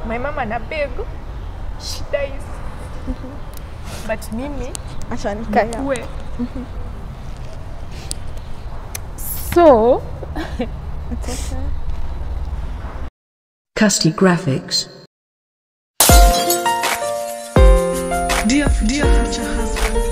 my mama na beg, she dies. But mimi, nikue. So, it's okay. Custy graphics. Dear future husband.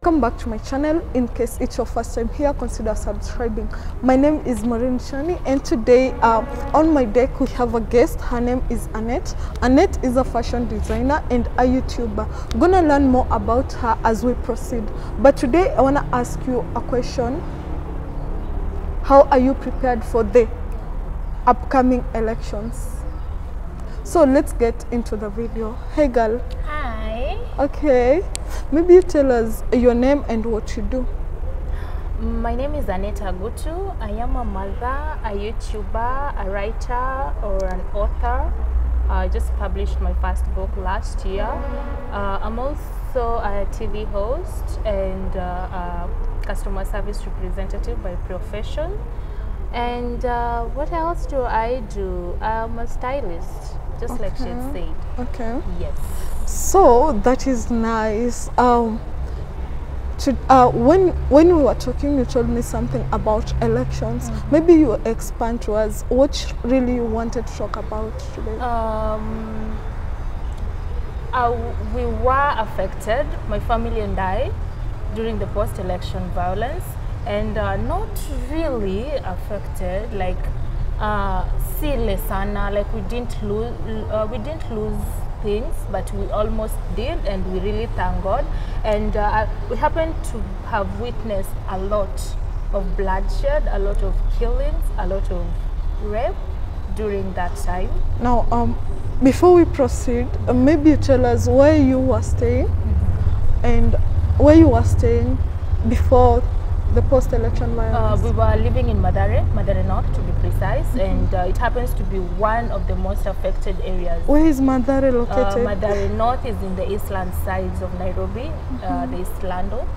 Welcome back to my channel. In case it's your first time here, consider subscribing. My name is Maureen Shani, and today on my deck we have a guest. Her name is Annet. Annet is a fashion designer and a YouTuber. We're gonna learn more about her as we proceed. But today I wanna ask you a question. How are you prepared for the upcoming elections? So let's get into the video. Hey girl. Hi. Okay. Maybe you tell us your name and what you do. My name is Annet Agutu. I am a mother, a YouTuber, a writer, or an author. I just published my first book last year. I'm also a TV host and a customer service representative by profession. And what else do I do? I'm a stylist, just like she had said. Okay. Yes. So that is nice. When we were talking, you told me something about elections. Maybe you expand to us what really you wanted to talk about today. We were affected, my family and I, during the post-election violence, and not really affected, like sile sana, like we didn't lose things, but we almost did, and we really thank God. And we happened to have witnessed a lot of bloodshed, a lot of killings, a lot of rape during that time. Now, before we proceed, maybe you tell us where you were staying and where you were staying before the post-election violence. We were living in Madare North to be precise, and it happens to be one of the most affected areas. Where is Madare located? Madare North is in the eastland sides of Nairobi, the Eastlando.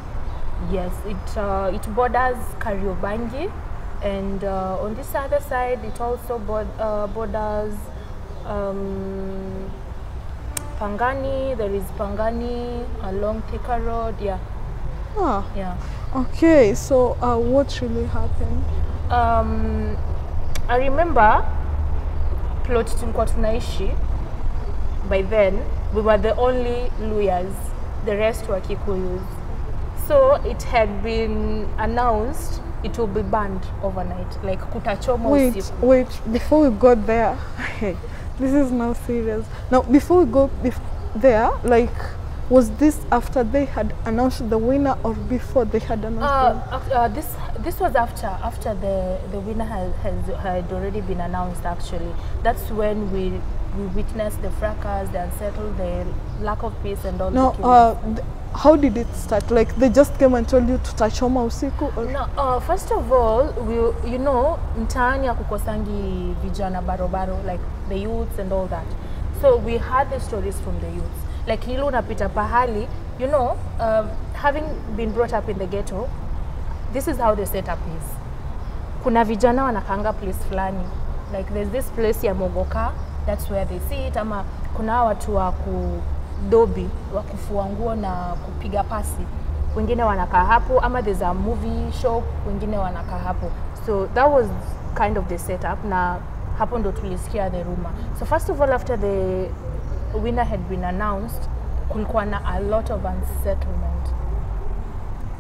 Yes, it borders Kariobangi, and on this other side it also borders Pangani. There is Pangani along Thika Road. Yeah. Ah. Yeah. Okay, so what really happened? I remember plot tulikuwa tunaishi. By then, we were the only Luyas, the rest were Kikuyus. So it had been announced it will be banned overnight, like kutachoma usiku. Wait, before we got there, this is now serious. Now, before we go there, like, was this after they had announced the winner or before they had announced this was after the winner had already been announced. Actually, that's when we witnessed the fracas, the unsettled, the lack of peace and all. No, how did it start? Like they just came and told you to tachoma usiku? Or? No, first of all, you know, mtaani kukosangi vijana barobaro, like the youths and all that. So we had the stories from the youths. Like hilo unapita pahali, you know, having been brought up in the ghetto, this is how the setup is. Kuna vijana wanakanga place fulani. Like there's this place ya Mogoka, that's where they sit. Ama kuna watu wa kudobi, wa kufua nguo na kupiga pasi. Wengine wanakaa hapo, ama there's a movie shop, wengine wanakaa hapo. So that was kind of the setup, na hapo ndo tulisikia the rumor. So first of all, after the winner had been announced, kulikuwa na a lot of unsettlement.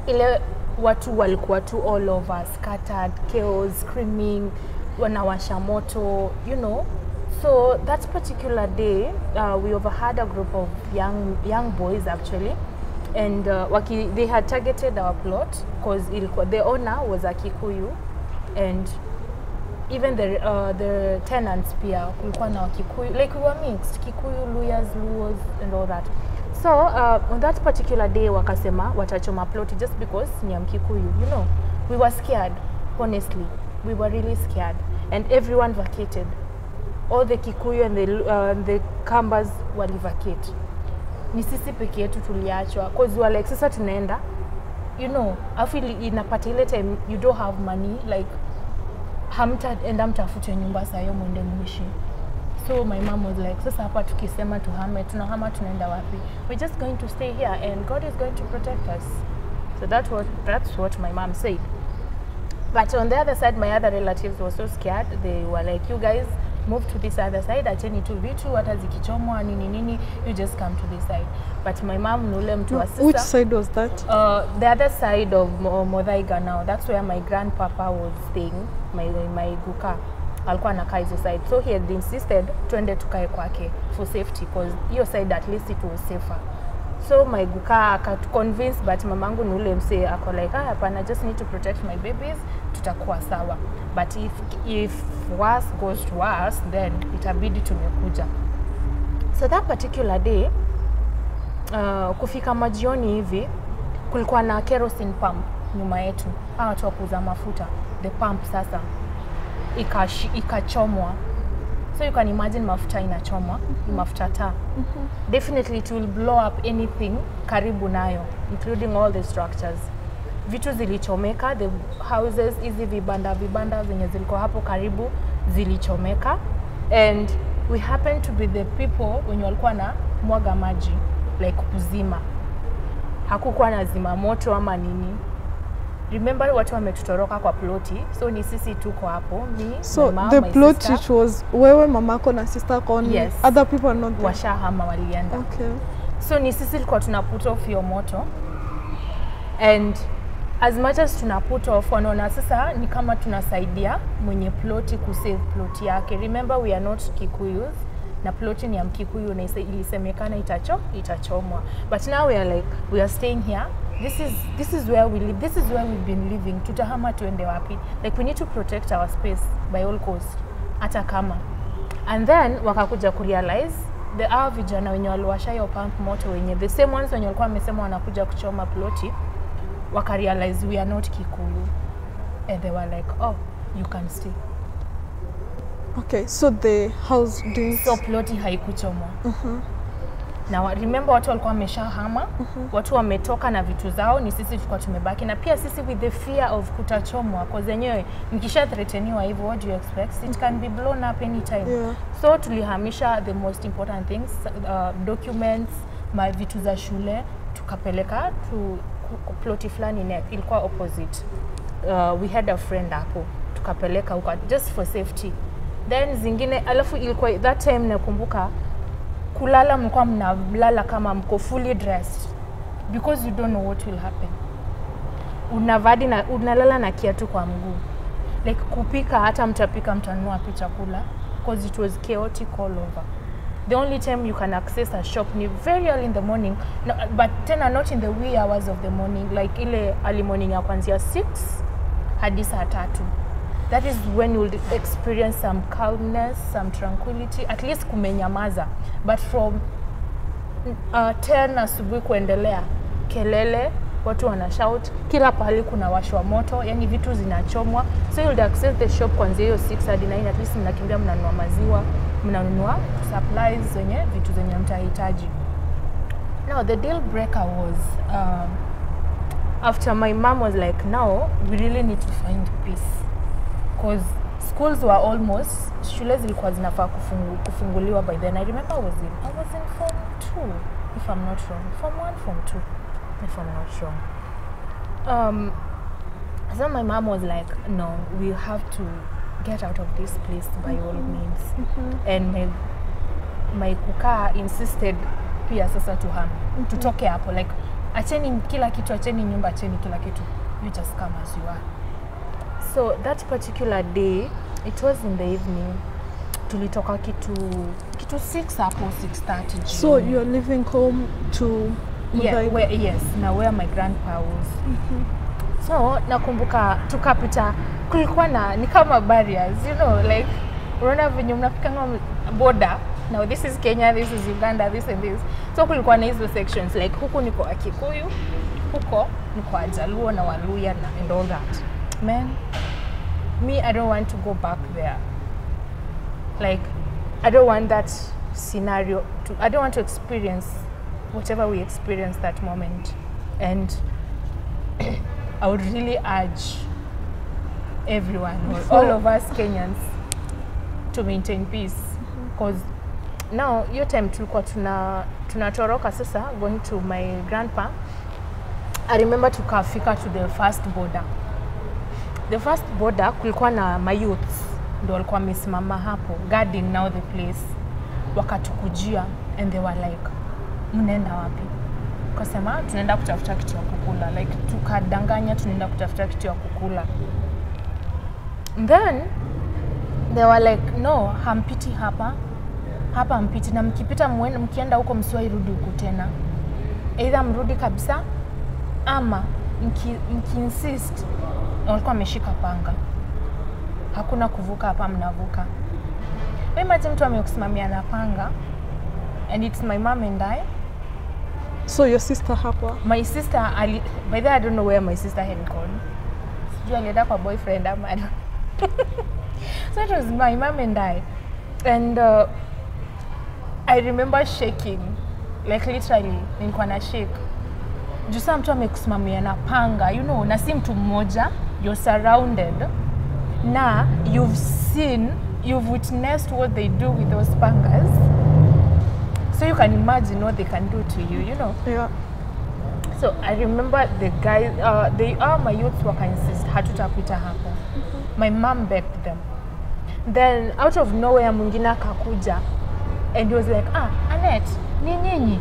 Ile watu walikuwa tu all over, scattered, chaos, screaming, wanawasha moto, you know. So that particular day, we overheard a group of young boys actually, and they had targeted our plot because the owner was a Kikuyu, and even the tenants pia kulikuwa na Kikuyu, like we were mixed, Kikuyu, Luyas, Luos and all that. So on that particular day wakasema watachoma ploti just because ni ya Mkikuyu. You know, we were scared, honestly. We were really scared. And everyone vacated. All the Kikuyu and the Kambas walivacate. Ni sisi peke yetu tuliachwa. Cause we were like, sasa tunaenda. You know, I feel inapata ile time you don't have money, like hamtaenda mtafute nyumba sayo mwende mwishi. So my mom was like, sasa hapa tukisema tuhame, tunahama tunaenda wapi? We're just going to stay here and God is going to protect us. So that's what my mom said. But on the other side, my other relatives were so scared. They were like, you guys move to this other side, acheni tu vitu, hata zikichomwa nini, you just come to this side. But my mom nule mtu wa sister. Which side was that? The other side of Modhaiga now. That's where my grandpapa was staying, my guka. Alikuwa anakaa hizo side. So he had insisted twende tukae kwake for safety because hiyo side at least it was safer. So my guka akatuconvince, but mamangu nule mse ako like, hapana, just need to protect my babies, tutakuwa sawa. But if worse goes to worse, then itabidi tumekuja. So that particular day, kufika majioni hivi, kulikuwa na kerosene pump nyuma yetu. Watu wa kuuza mafuta, the pump sasa ikachomwa. So you can imagine mafuta inachomwa, mafuta taa. Definitely it will blow up anything karibu nayo, including all the structures. Vitu zilichomeka, the houses, hizi vibanda zenye zilikuwa hapo karibu zilichomeka. And we happened to be the people wenye walikuwa na mwaga maji, like kuzima. Hakukuwa na zima moto ama nini. Remember watu wametutoroka kwa ploti, so ni sisi tuko hapo, me, so my mom, the my plot sister. which was wewe mamako na sister only. Yes. Other people are not there. Washahama walienda. Okay. So ni sisi tulikuwa tuna put off hiyo moto. And as much as tuna put off, wanaona sasa ni kama tunasaidia mwenye ploti kusave ploti yake. Remember we are not Kikuyus, na ploti ni ya Mkikuyu na ilisemekana itachomwa. But now we are like, we are staying here. This is where we live. This is where we've been living. Tutahama tuende wapi? Like we need to protect our space by all cost. Hata kama. And then wakakuja kurealize our vijana wenye waliwasha hiyo pump moto wenye the same ones wenye walikuwa wamesema wanakuja kuchoma ploti, wakarealize we are not Kikuyu. And they were like, oh, you can stay. Okay, so the house didn't... So ploti haikuchomwa. Na remember watu walikuwa wameshahama, watu wametoka na vitu zao, ni sisi tulikuwa tumebaki. Na pia sisi with the fear of kutachomwa, kwa zenyewe mkisha threateniwa hivyo, what do you expect? It can be blown up anytime. Yeah. So tulihamisha the most important things, documents, vitu za shule, tukapeleka to ploti fulani ilikuwa opposite. We had a friend hapo, tukapeleka huko just for safety. Then zingine, alafu ilikuwa that time nakumbuka, kulala mlikuwa mnalala kama mko fully dressed because you don't know what will happen. Unavadi na unalala na kiatu kwa mguu. Like kupika, hata mtapika mtanunua chakula because it was chaotic all over. The only time you can access a shop ni very early in the morning, no, but tena not in the wee hours of the morning, like ile early morning ya kuanzia 6 hadi saa 3. That is when you will experience some calmness, some tranquility, at least kumenyamaza. But from 10 asubuhi kuendelea, kelele, watu wana shout, kila pahali kuna washwa moto, yani vitu zinachomwa. So you'll access the shop kuanzia hiyo 6 hadi 9, at least mnakimbia mnanunua maziwa, mnanunua supplies zenye vitu zenye mtahitaji. Now the deal breaker was after my mom was like, now we really need to find peace. Because schools were almost, shule zilikuwa zinafaa kufunguliwa by then. I remember I was in Form 2, if I'm not wrong. Form 1, Form 2, if I'm not wrong. So my mom was like, no, we have to get out of this place by all means. And my kuka insisted pia sasa tuhame. Tutoke hapo, like, acheni kila kitu, acheni nyumba, acheni kila kitu. You just come as you are. So that particular day, it was in the evening. Tulitoka kitu 6 hapo, 6:30. So you're leaving home to... Yeah, where my grandpa was. So nakumbuka tukapita, kulikuwa na ni kama barriers, you know, like unaona venye mnafika border, now this is Kenya, this is Uganda, this and this. So kulikuwa na hizo sections like huku niko Akikuyu, huko niko Ajaluo na Waluya and all that. Man, me, I don't want to go back there. Like, I don't want that scenario I don't want to experience whatever we experienced that moment. And I would really urge everyone, or all of us Kenyans, to maintain peace. Because now, your time tulikuwa tunatoroka sasa, going to my grandpa. I remember tukafika to the first border. The first border, kulikuwa na my youths, ndio walikuwa wamesimama hapo, guarding now the place. Wakatukujia, and they were like, mnaenda wapi? Kasema, tunaenda kutafuta kitu ya kukula. Like, tukadanganya, tunaenda kutafuta kitu ya kukula. Then, they were like, no, hampiti hapa. Hapa hampiti, na mkipita mkienda huko msiwahi rudi huko tena. Either mrudi kabisa, ama mki-insist, walikuwa wameshika panga. Hakuna kuvuka hapa, mnavuka. Imagine mtu amekusimamia na panga, and it's my mom and I. So your sister hapa? My sister, by the way, I don't know where my sister had gone. Sijui alienda kwa boyfriend ama. So it was my mom and I. And I remember shaking, like literally, nilikuwa na shake. Juu saa mtu amekusimamia na panga, you know, na si mtu mmoja, you're surrounded. Na you've witnessed what they do with those pangas. So you can imagine what they can do to you, you know? Yeah. So I remember the guys, my youths waka-insist, hatutapita hapo. My mom begged them. Then out of nowhere, mwingine akakuja. And he was like, Annet, ni nyinyi?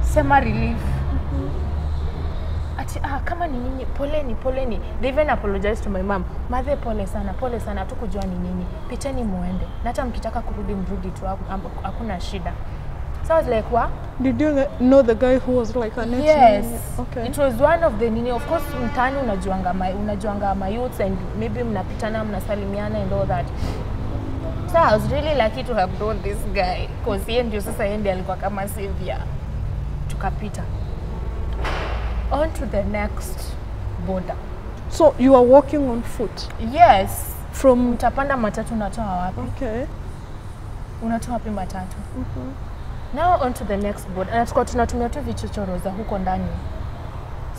Sema relief. Ati, kama ni nyinyi, poleni. They even apologized to my mom. Madhe, pole sana, hatukujua ni nyinyi. Piteni muende. Na hata mkitaka kurudi mrudi tu, hakuna shida. So I was like, what? Did you know the guy who was like Annet? Yes. Okay. It was one of the nini. Of course, mtani unajuanga my youths, and maybe mnapitana, mnasalimiana and all that. So I was really lucky to have known this guy, because yeye ndio sasa yeye alikuwa kama savior. Tukapita on to the next border. So you are walking on foot? Yes. From utapanda matatu, unatoa wapi? Okay. Unatoa wapi matatu? Now on to the next border. Na tunatumia tu vichochoro za huko ndani.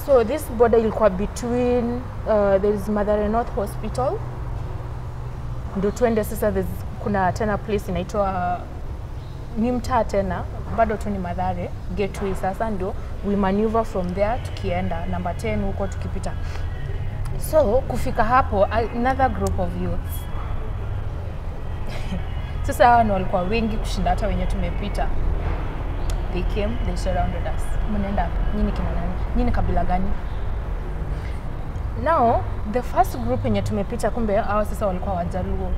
So this border ilikuwa between there is Mathare North Hospital. Ndio tuende sasa, kuna tena place inaitwa ni mtaa tena, bado tu ni Mathare gateway. Sasa ndio we maneuver from there tukienda number 10 huko tukipita. So kufika hapo, another group of youths. Sasa hao walikuwa wengi kushinda hata wenye tumepita. They came, they surrounded us. Mnaenda nyinyi kina nani? Nyinyi kabila gani? Now, the first group yenye tumepita, kumbe hao sasa walikuwa Wajaluo.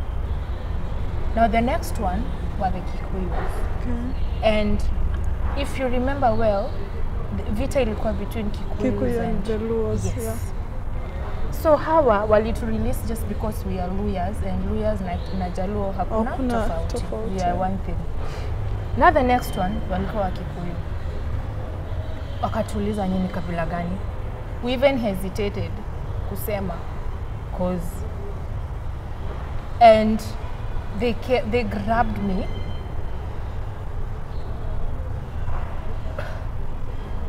Now the next one were the Kikuyu. Okay. And if you remember well, vita ilikuwa between Kikuyu and Jaluos. Yes. Yeah. So hawa walitu release just because we are Luyas, and Luyas na Jaluo hakuna tofauti. We are one thing. Now the next one walikuwa wa Kikuyu. Wakatuuliza nyinyi kabila gani? We even hesitated kusema, and they grabbed me.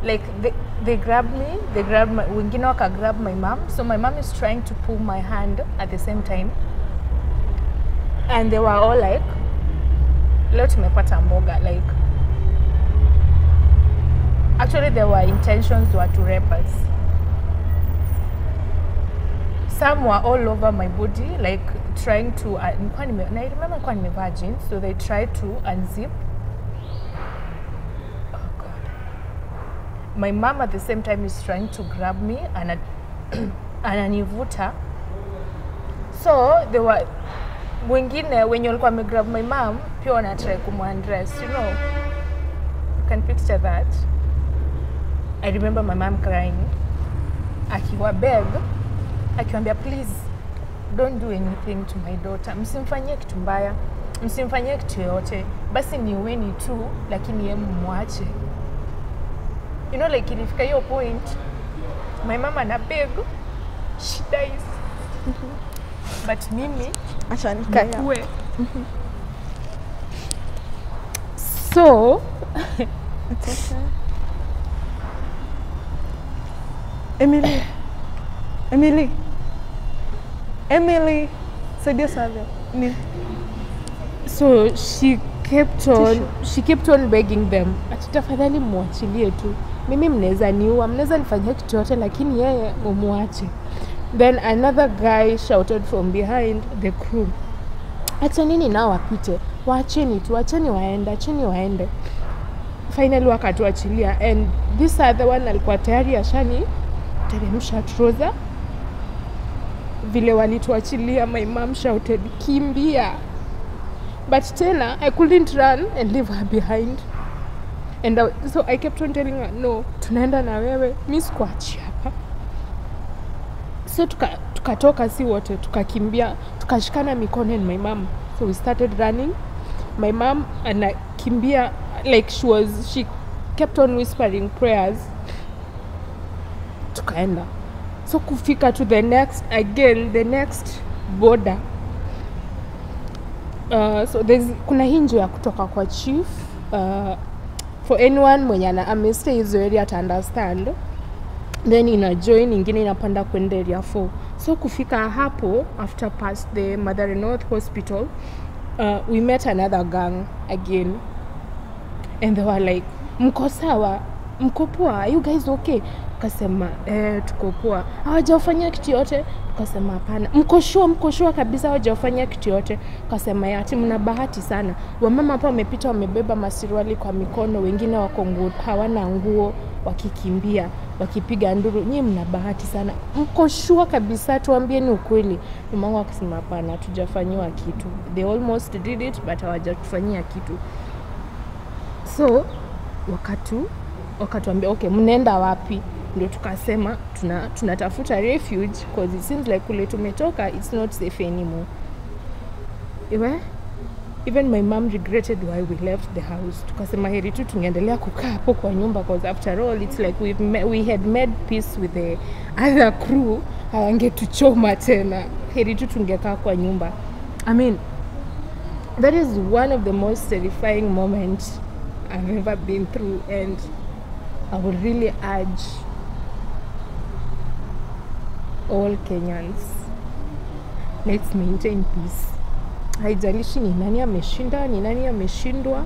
Like they grabbed me, wengine waka grab my mom. So my mom is trying to pull my hand at the same time. And they were all like, leo tumepata mboga. Like, actually there were intentions to rape us. Some were all over my body, like trying to, I remember kwa nimevaa jeans, so they tried to unzip. Oh God. My mom at the same time is trying to grab me and ananivuta. So they were, wengine wenye walikuwa wamegrab my mom, pia wanatry kumundress, you know. You can picture that. I remember my mom crying. Akiwa beg, akiwambia, please don't do anything to my daughter. Msimfanyie kitu mbaya. msimfanyie kitu yoyote, basi ni uweni tu, lakini yeye mwache. You know, like ilifika hiyo point, my mama na beg, she dies. But mimi, acha nikae. So, It's okay. Emily, saidia Savia. Ni. So she kept on begging them, ati tafadhali muachilie tu. Mimi mnaweza niua, mnaweza nifanyia kitu yote, lakini yeye mumuache. Then another guy shouted from behind the crew, acha nini nao wapite, waacheni tu, acheni waende. Finally wakatuachilia, and this other one alikuwa tayari ashani teremsha trouser. Vile walituachilia, my mom shouted, kimbia. But tena, I couldn't run and leave her behind. And so I kept on telling her, no, tunaenda na wewe, mimi sikuachi hapa. So tukatoka si wote, tukakimbia, tukashikana mikono and my mom. So we started running. My mom anakimbia, like she kept on whispering prayers. Tukaenda. So kufika to the next border. So kuna hinjo ya kutoka kwa chief. For anyone mwenye amestay hizo area to understand. Then ina join ingine inapanda kwenda area 4. So kufika hapo, after past the Mother North Hospital, we met another gang again. And they were like, mko sawa? Mko poa? Are you guys okay? Tukasema, tuko poa. Hawajafanya kitu yote? Tukasema hapana. Mko sure kabisa hawajafanya kitu yote? Tukasema ati mna bahati sana. Wamama hapa wamepita wamebeba masiruali kwa mikono, wengine wako hawana nguo, wakikimbia, wakipiga nduru. Nyinyi mna bahati sana. Mko sure kabisa, tuambieni ukweli. Mama akasema hapana, hatujafanywa kitu. They almost did it but hawajatufanyia kitu. So wakatuambia okay, mnaenda wapi? Ndio tukasema tunatafuta refuge because it seems like kule tumetoka it's not safe anymore. Even my mom regretted why we left the house. Tukasema heri tu tungeendelea kukaa hapo kwa nyumba because after all it's like we had made peace with the other crew. Hawangetuchoma tena. Heri tu tungekaa kwa nyumba. I mean, that is one of the most terrifying moments I've ever been through, and I would really urge all Kenyans, let's maintain peace. Haijalishi ni nani ameshinda, ni nani ameshindwa,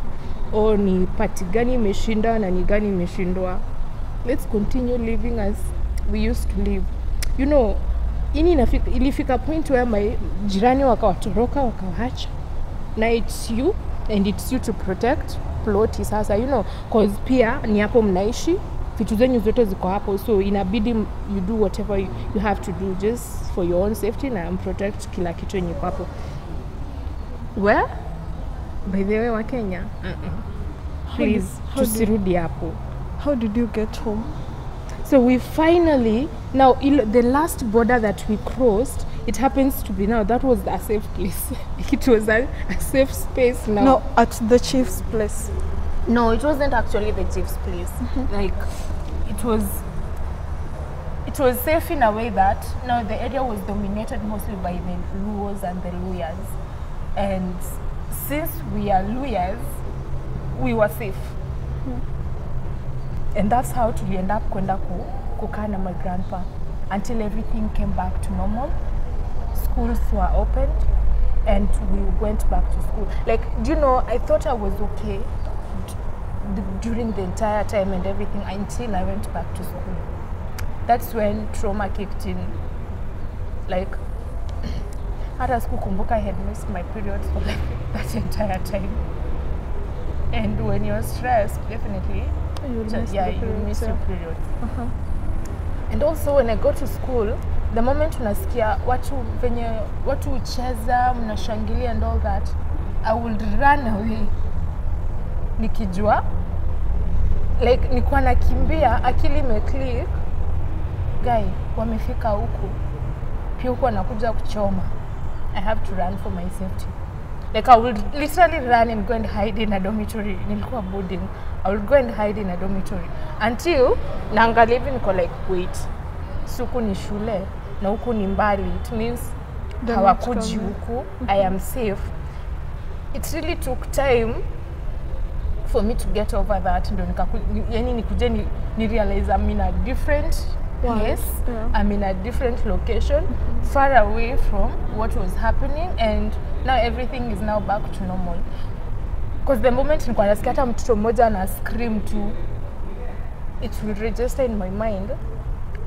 au ni party gani imeshinda na ni gani imeshindwa. Let's continue living as we used to live. You know, ilifika point where my jirani wakawatoroka wakawaacha. Na it's you and it's you to protect plot sasa, you know, cause pia ni hapo mnaishi, vitu zenyu zote ziko hapo, so inabidi you do whatever you have to do just for your own safety na protect kila kitu yenye hapo. Well, by the way wa Kenya, please tusirudi hapo. How did you get home? So we finally, now the last border that we crossed, it happens to be now, that was a safe place. It was a safe space now. No, at the chief's place. No, it wasn't actually the chief's place. Like, it was safe in a way that now the area was dominated mostly by the Luos and the Luyas. And since we are Luyas, we were safe. And that's how we end up kwenda kukaa na my grandpa until everything came back to normal. Schools were opened and we went back to school. Like, do you know, I thought I was okay during the entire time and everything until I went back to school. That's when trauma kicked in. Like, hata sikukumbuka I had missed my periods for like that entire time. And when you're stressed, definitely, you miss your periods. And also when I go to school, the moment unasikia watu ucheza, mnashangilia and all that, I would run away. Nikijua, like nikuwa nakimbia, akili imeclick, guy, wamefika huku, pia huku wanakuja kuchoma. I have to run for my safety. Like I would literally run and go and hide in a dormitory. Nilikuwa boarding. I would go and hide in a dormitory until naangalia hivi niko like wait. Suku ni shule na huku ni mbali. It means hawakuji huku. I am safe. It really took time for me to get over that. Ndo yani nikuje ni realize I'm in a different place. Yeah. I'm in a different location, far away from what was happening, and now everything is now back to normal. Because the moment nilikuwa nasikia hata mtoto mmoja na scream tu, it will register in my mind,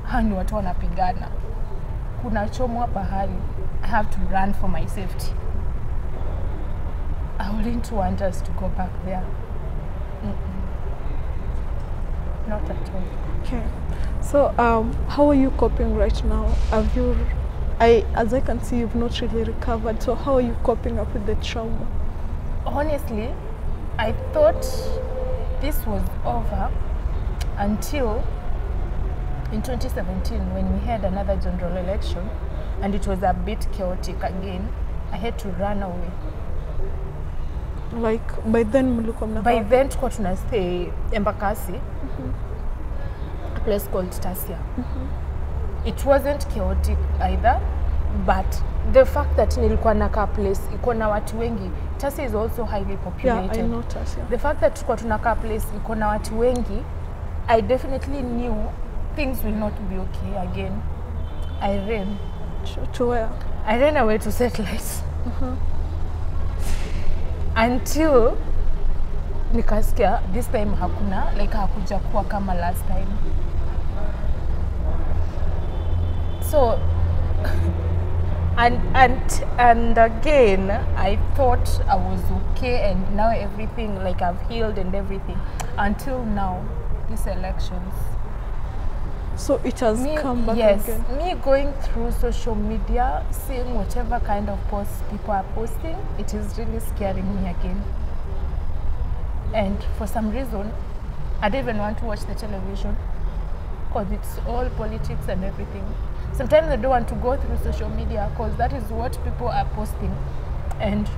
hani watu wanapigana. Kuna chomwa pahali. I have to run for my safety. I wouldn't want us to go back there. Not at all. Okay. So, how are you coping right now? Have you, as I can see, you've not really recovered. So, how are you coping up with the trauma? Honestly, I thought this was over until in 2017 when we had another general election, and it was a bit chaotic again. I had to run away. Like by then, by then, tulikuwa tunastay Embakasi. A place called Tasia. It wasn't chaotic either, but the fact that nilikuwa nakaa place iko na watu wengi. Tasia is also highly populated. Yeah, I know Tasia. The fact that tulikuwa tunakaa place iko na watu wengi, I definitely knew things will not be okay again. I ran. To where? I ran away to Satellites. Until nikasikia this time hakuna, like hakuja kuwa kama last time. So and again I thought I was okay, and now everything, like I've healed and everything, until now, these elections. So it has come back yes, again. Me going through social media, seeing whatever kind of posts people are posting, it is really scaring me again. And for some reason, I don't even want to watch the television because it's all politics and everything. Sometimes I don't want to go through social media because that is what people are posting. And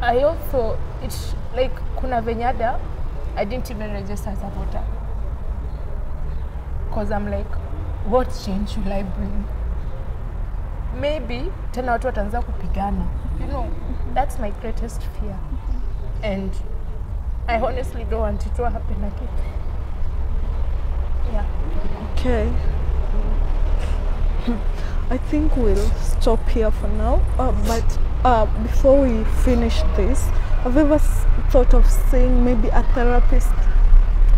I also, it's like kuna venyada, I didn't even register as a voter. Because I'm like, what change should I bring? Maybe tena watu wataanza kupigana. You know, that's my greatest fear. And I honestly don't want it to happen again. Yeah. Okay. I think we'll stop here for now. But before we finish this, have you ever thought of seeing maybe a therapist?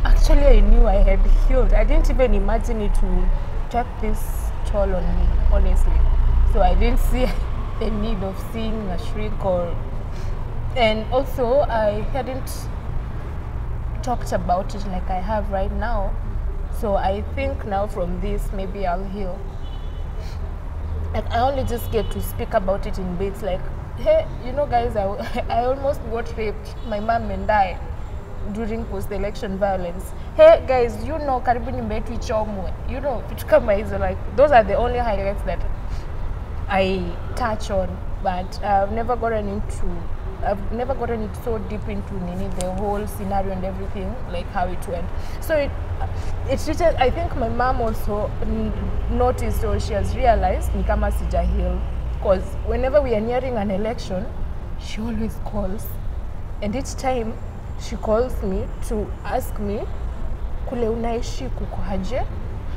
Actually, I knew I had healed. I didn't even imagine it would take this toll on me, honestly. So I didn't see the need of seeing a shrink or... And also, I hadn't talked about it like I have right now. So I think now from this, maybe I'll heal. Like, I only just get to speak about it in bits, like, hey, you know guys, I almost got raped, my mom and I, during post-election violence. Hey guys, you know, karibu nyumba yetu ichomwe. You know, vitu kama hizo, like, those are the only highlights that I touch on, but I've never gotten it so deep into the whole scenario and everything, like how it went. So it's just, I think my mom also noticed, or she has realized, ni kama sija heal, because whenever we are nearing an election, she always calls, and each time she calls me to ask me, kule unaishi kuko aje?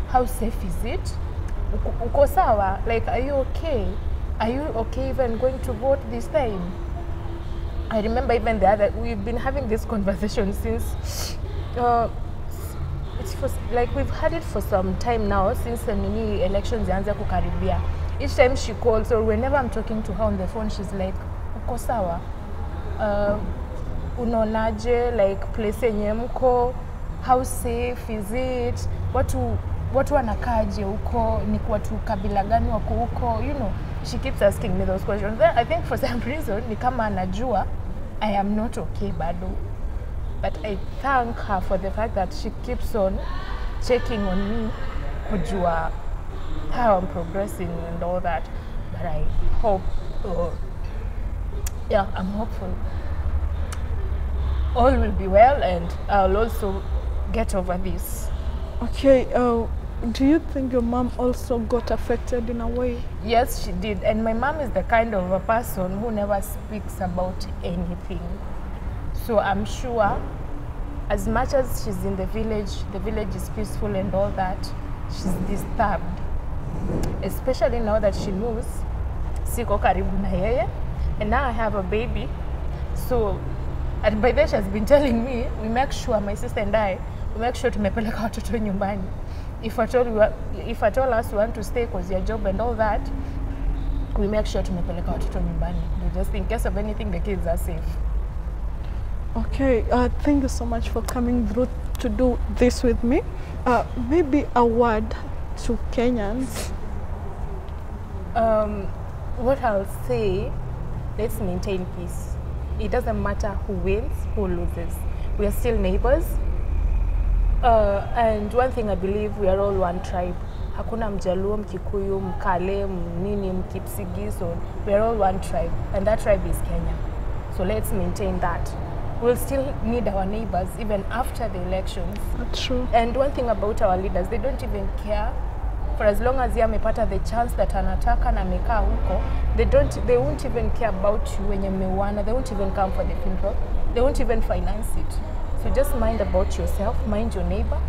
How safe is it? Uko sawa? Like, are you okay? Are you okay even going to vote this time? I remember even we've been having this conversation since, like we've had it for some time now, since the mini elections zianza kukaribia. Each time she calls, or whenever I'm talking to her on the phone, she's like, uko sawa? Unaonaje, like, place yenye mko, how safe is it? Watu wanakaje huko, ni watu kabila gani wako huko, you know. She keeps asking me those questions. Then I think for some reason, ni kama anajua I am not okay bado. But I thank her for the fact that she keeps on checking on me, kujua how I'm progressing and all that. But I hope Yeah, I'm hopeful. All will be well, and I'll also get over this. Okay, do you think your mom also got affected in a way? Yes, she did. And my mom is the kind of a person who never speaks about anything. So I'm sure, as much as she's in the village is peaceful and all that, she's disturbed. Especially now that she knows siko karibu na yeye, and now I have a baby. So, and by then she has been telling me, we make sure, my sister and I, we make sure tumepeleka watoto nyumbani. If at all us want to stay because your job and all that, we make sure tumepeleka watoto nyumbani. Just in case of anything, the kids are safe. Okay, thank you so much for coming through to do this with me. Maybe a word to Kenyans. What I'll say, let's maintain peace. It doesn't matter who wins, who loses. We are still neighbors. And one thing I believe, we are all one tribe. Hakuna Mjaluo, Mkikuyu, Mkale, Mnini, Mkipsigi, so we are all one tribe. And that tribe is Kenya. So let's maintain that. We'll still need our neighbors even after the elections. That's true. And one thing about our leaders, they don't even care. For as long as yeye amepata the chance that anataka na amekaa huko, they won't even care about you when mmewana. They won't even come for the funeral. They won't even finance it. So just mind about yourself, mind your neighbor.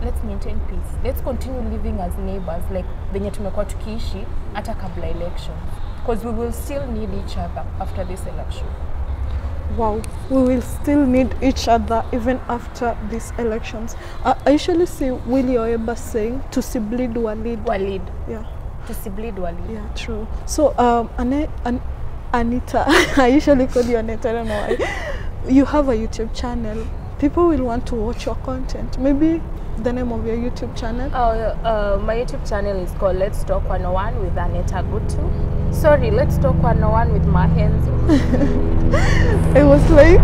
Let's maintain peace. Let's continue living as neighbors like venye tumekuwa tukiishi hata kabla election. Because we will still need each other after this election. Wow, we will still need each other even after these elections. I usually see Willie Oeba saying, "Tusibleed Walid." Walid. Yeah. Tusibleed Walid. Yeah, true. So, Anita, I usually call you Aneta, I don't know why. You have a YouTube channel. People will want to watch your content. Maybe the name of your YouTube channel? My YouTube channel is called Let's Talk 101 with Aneta Gutu. Sorry, Let's Talk 101 with Mahenzo. It was like...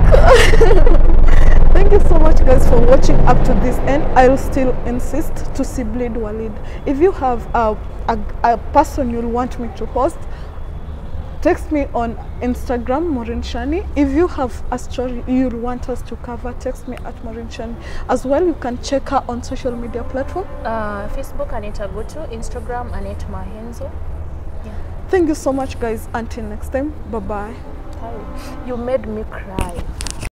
Thank you so much guys for watching up to this end. I'll still insist to see Bleed Walid. If you have a person you'll want me to host, text me on Instagram, Maureen Shani. If you have a story you want us to cover, text me at Maureen Shani. As well, you can check her on social media platform. Facebook, Aneta Gutu. Instagram, Aneta Mahenzo. Yeah. Thank you so much, guys. Until next time, bye-bye. You made me cry.